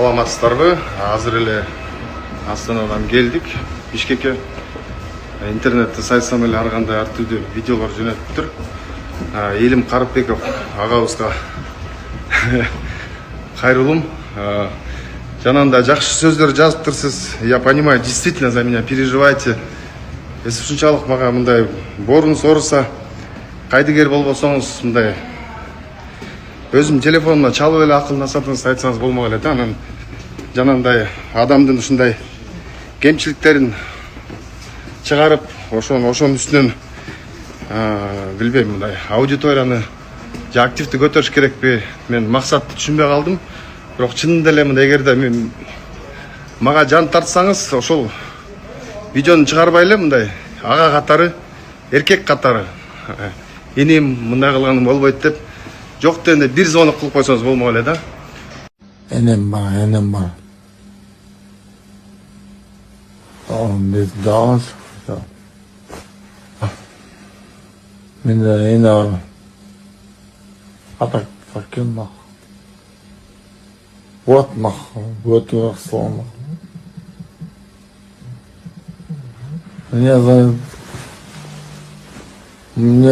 Саламатсыздарбы? Азыр эле Астанадан келдик. Бишкекке интернетте сайтсан эле ар кандай ар түрдүү видеолор жөнөтүп тур. Элим Карыпбеков агабызга кайрылым. Жанында жакшы сөздөр жазыптырсыз. Я понимаю, действительно за меня переживаете. Если ушунчалык мага мындай борунуз ооруса, кайдыгер болбосоңуз мындай өзүм телефонума чалып эле акылдасатыңыз айтсаңыз болмок эле да. Анан жанагындай адамдын ушундай кемчиликтерин чыгарып, ошонун үстүнөн билбейм, мындай аудиторияны же активдүү көтөрүш керекпи? Мен максатты түшүнбөй калдым. Бирок чынында эле мындай эгерде мен мага жан тартсаңыз, ошол видеону чыгарбай эле мындай ага катары, эркек катары энем мындай кылганым болбойт деп жок дегенде бир звонок кылып койсоңуз болмок эле да. Энем бар. Biz dağız. Min de yine atak fakir mah. Вот мах, вот слово. Меня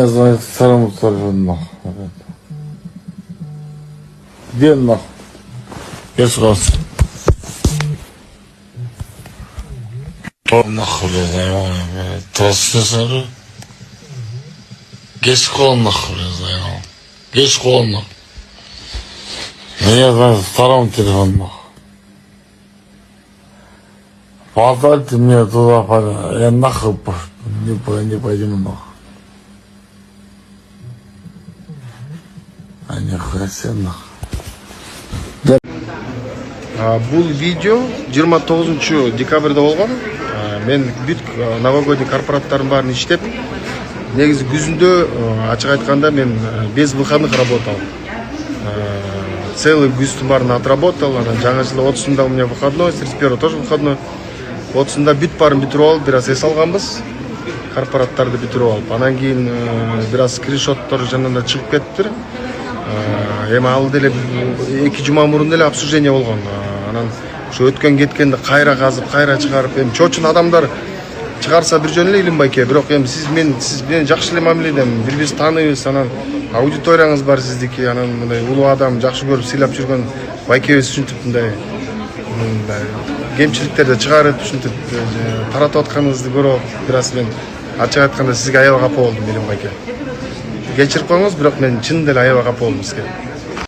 знает старому царю мах. Где мах? Я сразу. Нахуй, толстый. Geç kolun nahur ya. Geç kolun. Меня знает старому телефон мах. Поставьте мне туда, я нахуй не пойдем нахуй. А нихуя себе нахуй. Бул видео 29 декабрда болгон. Мен бүт новогодний корпораттардын баарын иштеп, негизи күзүндө ачык айтканда мен без выходных работал. Целый күздүн баарын отработал. Анан жаңы жыл 30-нда у меня выходной, 31-го тоже выходной. 30-нда бүт баарын бүтүрүп алып, бир аз эс алганбыз. Корпораттарды бүтүрүп алып. Анан кийин бир аз скриншоттор жанында чыгып кеттир. Эми ал деле 2 жума мурун деле обсуждение болгон. Анан ошо өткөн кеткенди кайра казып, кайра чыгарып, эми чоочун адамдар чыгарса бир жөн эле Илим байке, бирок эми сиз менен жакшы эле мамиледем, бири-бириз тааныйбыз, анан аудиторияңыз бар сиздики, анан мындай улуу адам жакшы көрүп сыйлап жүргөн байкебиз ушинтип мындай кемчиликтерди чыгарып, ушинтип таратып атканыңызды көрүп, бир аз мен ачык айтканда сизге аябай капа болдум Илим байке. Кечирип коюңуз, бирок мен чын деле аябай капа болдум сизге.